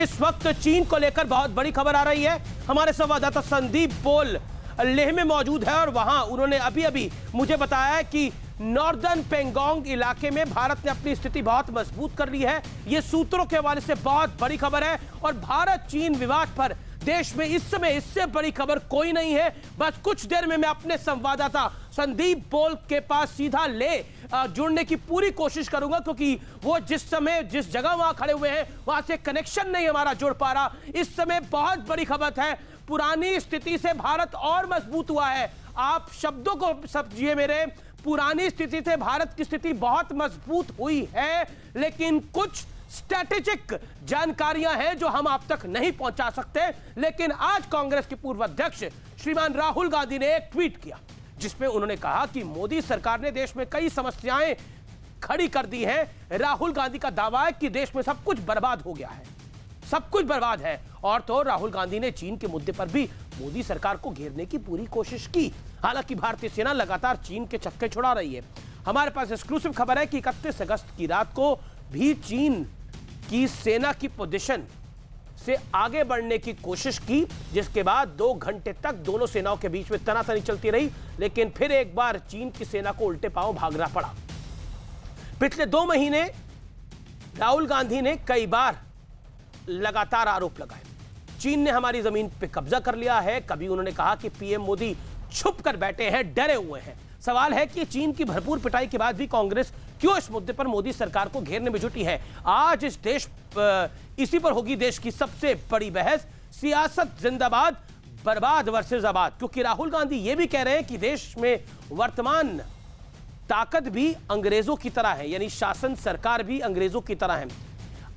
इस वक्त चीन को लेकर बहुत बड़ी खबर आ रही है। हमारे संवाददाता संदीप पोल लेह में मौजूद है और वहां उन्होंने अभी मुझे बताया है कि नॉर्दर्न पेंगोंग इलाके में भारत ने अपनी स्थिति बहुत मजबूत कर ली है। यह सूत्रों के हवाले से बहुत बड़ी खबर है और भारत चीन विवाद पर देश में इस समय इससे बड़ी खबर कोई नहीं है। बस कुछ देर में मैं अपने संवाददाता संदीप पोल के पास सीधा जुड़ने की पूरी कोशिश करूंगा, क्योंकि वो जिस समय जिस जगह वहां खड़े हुए हैं वहां से कनेक्शन नहीं हमारा जुड़ पा रहा। इस समय बहुत बड़ी खबर है, पुरानी स्थिति से भारत और मजबूत हुआ है। आप शब्दों को समझिए मेरे, पुरानी स्थिति से भारत की स्थिति बहुत मजबूत हुई है, लेकिन कुछ स्ट्रैटेजिक जानकारियां हैं जो हम आप तक नहीं पहुंचा सकते। लेकिन आज कांग्रेस के पूर्व अध्यक्ष श्रीमान राहुल गांधी ने एक ट्वीट किया जिसमें उन्होंने कहा कि मोदी सरकार ने देश में कई समस्याएं खड़ी कर दी हैं। राहुल गांधी का दावा है कि देश में सब कुछ बर्बाद हो गया है, सब कुछ बर्बाद है। और तो राहुल गांधी ने चीन के मुद्दे पर भी मोदी सरकार को घेरने की पूरी कोशिश की। हालांकि भारतीय सेना लगातार चीन के चक्के छुड़ा रही है। हमारे पास एक्सक्लूसिव खबर है कि 31 अगस्त की रात को भी चीन की सेना की पोजीशन से आगे बढ़ने की कोशिश की, जिसके बाद 2 घंटे तक दोनों सेनाओं के बीच में तनातनी चलती रही। लेकिन फिर एक बार चीन की सेना को उल्टे पांव भागना पड़ा। पिछले 2 महीने राहुल गांधी ने कई बार लगातार आरोप लगाए, चीन ने हमारी जमीन पे कब्जा कर लिया है। कभी उन्होंने कहा कि पीएम मोदी छुप कर बैठे हैं, डरे हुए हैं। सवाल है कि चीन की भरपूर पिटाई के बाद भी कांग्रेस क्यों इस मुद्दे पर मोदी सरकार को घेरने में जुटी है। आज इसी पर होगी देश की सबसे बड़ी बहस। सियासत जिंदाबाद, बर्बाद वर्सेस आबाद। क्योंकि राहुल गांधी यह भी कह रहे हैं कि देश में वर्तमान ताकत भी अंग्रेजों की तरह है, यानी शासन सरकार भी अंग्रेजों की तरह है।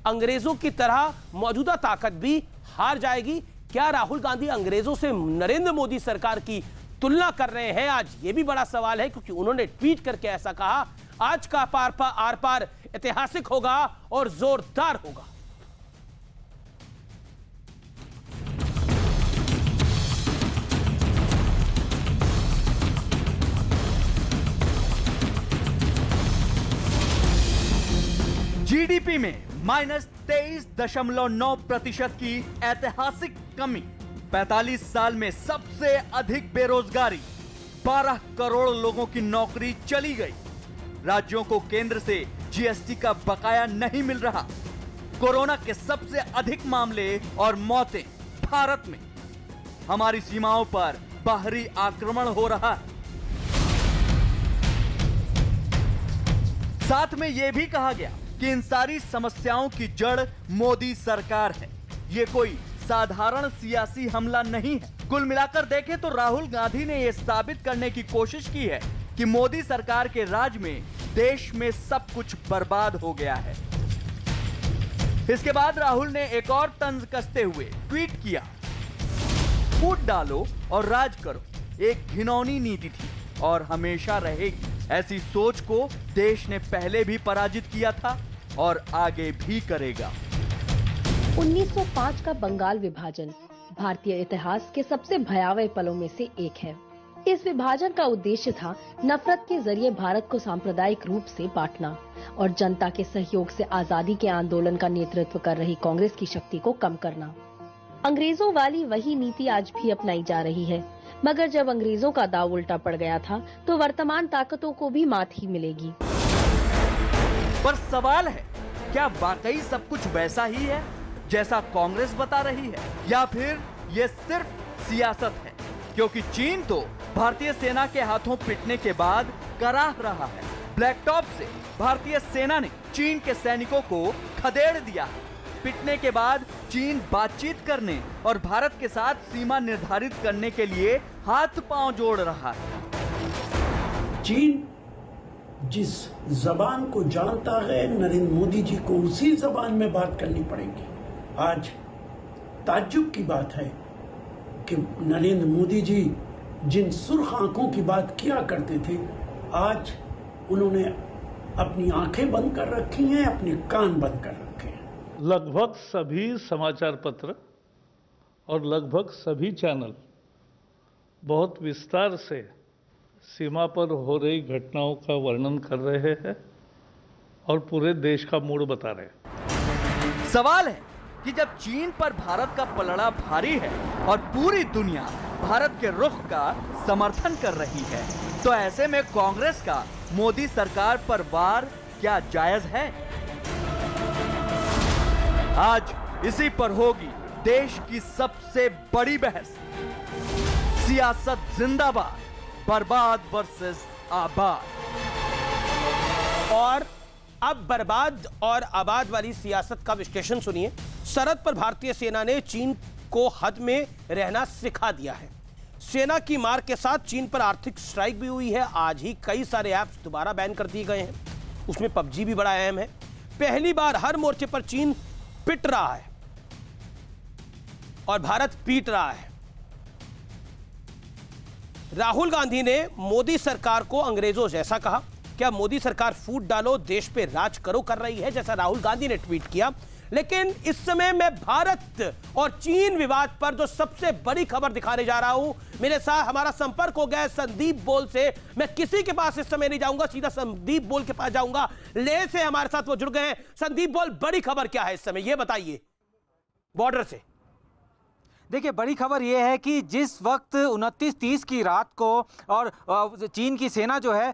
अंग्रेजों की तरह मौजूदा ताकत भी हार जाएगी। क्या राहुल गांधी अंग्रेजों से नरेंद्र मोदी सरकार की तुलना कर रहे हैं? आज यह भी बड़ा सवाल है, क्योंकि उन्होंने ट्वीट करके ऐसा कहा, आज का आर पार ऐतिहासिक होगा और जोरदार होगा। जीडीपी में -23.9% की ऐतिहासिक कमी, 45 साल में सबसे अधिक बेरोजगारी, 12 करोड़ लोगों की नौकरी चली गई, राज्यों को केंद्र से जीएसटी का बकाया नहीं मिल रहा, कोरोना के सबसे अधिक मामले और मौतें भारत में, हमारी सीमाओं पर बाहरी आक्रमण हो रहा है। साथ में यह भी कहा गया कि इन सारी समस्याओं की जड़ मोदी सरकार है। ये कोई साधारण सियासी हमला नहीं है। कुल मिलाकर देखें तो राहुल गांधी ने यह साबित करने की कोशिश की है कि मोदी सरकार के राज में देश में सब कुछ बर्बाद हो गया है। इसके बाद राहुल ने एक और तंज कसते हुए ट्वीट किया, फूट डालो और राज करो एक घिनौनी नीति थी और हमेशा रहेगी। ऐसी सोच को देश ने पहले भी पराजित किया था और आगे भी करेगा। 1905 का बंगाल विभाजन भारतीय इतिहास के सबसे भयावह पलों में से एक है। इस विभाजन का उद्देश्य था नफरत के जरिए भारत को सांप्रदायिक रूप से बांटना और जनता के सहयोग से आजादी के आंदोलन का नेतृत्व कर रही कांग्रेस की शक्ति को कम करना। अंग्रेजों वाली वही नीति आज भी अपनाई जा रही है, मगर जब अंग्रेजों का दाव उल्टा पड़ गया था तो वर्तमान ताकतों को भी मात ही मिलेगी। पर सवाल है, क्या वाकई सब कुछ वैसा ही है जैसा कांग्रेस बता रही है, या फिर ये सिर्फ सियासत है? क्योंकि चीन तो भारतीय सेना के हाथों पिटने के बाद कराह रहा है। ब्लैक टॉप से भारतीय सेना ने चीन के सैनिकों को खदेड़ दिया है। पिटने के बाद चीन बातचीत करने और भारत के साथ सीमा निर्धारित करने के लिए हाथ पांव जोड़ रहा है। चीन जिस जबान को जानता है, नरेंद्र मोदी जी को उसी जबान में बात करनी पड़ेगी। आज ताज्जुब की बात है कि नरेंद्र मोदी जी जिन सुर्ख आंखों की बात किया करते थे, आज उन्होंने अपनी आंखें बंद कर रखी हैं, अपने कान बंद कर रखे हैं। लगभग सभी समाचार पत्र और लगभग सभी चैनल बहुत विस्तार से सीमा पर हो रही घटनाओं का वर्णन कर रहे हैं और पूरे देश का मूड बता रहे हैं। सवाल है, कि जब चीन पर भारत का पलड़ा भारी है और पूरी दुनिया भारत के रुख का समर्थन कर रही है, तो ऐसे में कांग्रेस का मोदी सरकार पर वार क्या जायज है? आज इसी पर होगी देश की सबसे बड़ी बहस। सियासत जिंदाबाद, बर्बाद वर्सेस आबाद। और अब बर्बाद और आबाद वाली सियासत का विश्लेषण सुनिए। सरहद पर भारतीय सेना ने चीन को हद में रहना सिखा दिया है। सेना की मार के साथ चीन पर आर्थिक स्ट्राइक भी हुई है। आज ही कई सारे ऐप्स दोबारा बैन कर दिए गए हैं, उसमें पबजी भी बड़ा अहम है। पहली बार हर मोर्चे पर चीन पिट रहा है और भारत पीट रहा है। राहुल गांधी ने मोदी सरकार को अंग्रेजों जैसा कहा। क्या मोदी सरकार फूट डालो देश पे राज करो कर रही है, जैसा राहुल गांधी ने ट्वीट किया। लेकिन इस समय मैं भारत और चीन विवाद पर जो सबसे बड़ी खबर दिखाने जा रहा हूं, मेरे साथ हमारा संपर्क हो गया है संदीप बोल से। मैं किसी के पास इस समय नहीं जाऊंगा, सीधा संदीप बोल के पास जाऊंगा। लेह से हमारे साथ वो जुड़ गए हैं। संदीप बोल, बड़ी खबर क्या है इस समय, ये बताइए बॉर्डर से। देखिए, बड़ी खबर यह है कि जिस वक्त 29-30 की रात को और चीन की सेना जो है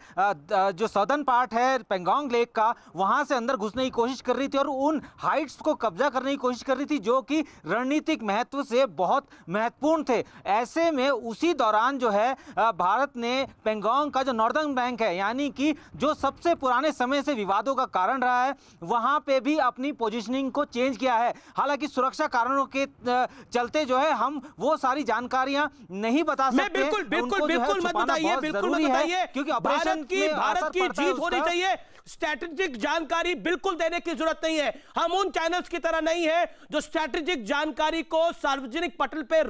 जो सदर्न पार्ट है पेंगोंग लेक का, वहां से अंदर घुसने की कोशिश कर रही थी और उन हाइट्स को कब्जा करने की कोशिश कर रही थी जो कि रणनीतिक महत्व से बहुत महत्वपूर्ण थे। ऐसे में उसी दौरान जो है भारत ने पेंगोंग का जो नॉर्दर्न बैंक है, यानी कि जो सबसे पुराने समय से विवादों का कारण रहा है, वहां पे भी अपनी पोजीशनिंग को चेंज किया है। हालांकि सुरक्षा कारणों के चलते जो है हम वो सारी जानकारियां नहीं बता सकते। बिल्कुल मत बताइए, क्योंकि भारत की जीत होनी चाहिए। स्ट्रैटेजिक जानकारी बिल्कुल देने की जरूरत नहीं है। हम उन चैनल्स की तरह नहीं है जो स्ट्रैटेजिक जानकारी को सार्वजनिक पटल पे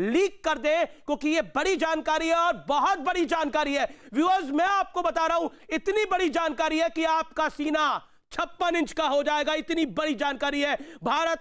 लीक कर दे, क्योंकि ये बड़ी जानकारी है और बहुत बड़ी जानकारी है। व्यूअर्स, मैं आपको बता रहा हूं, इतनी बड़ी जानकारी है कि आपका सीना 56 इंच का हो जाएगा। इतनी बड़ी जानकारी है। भारत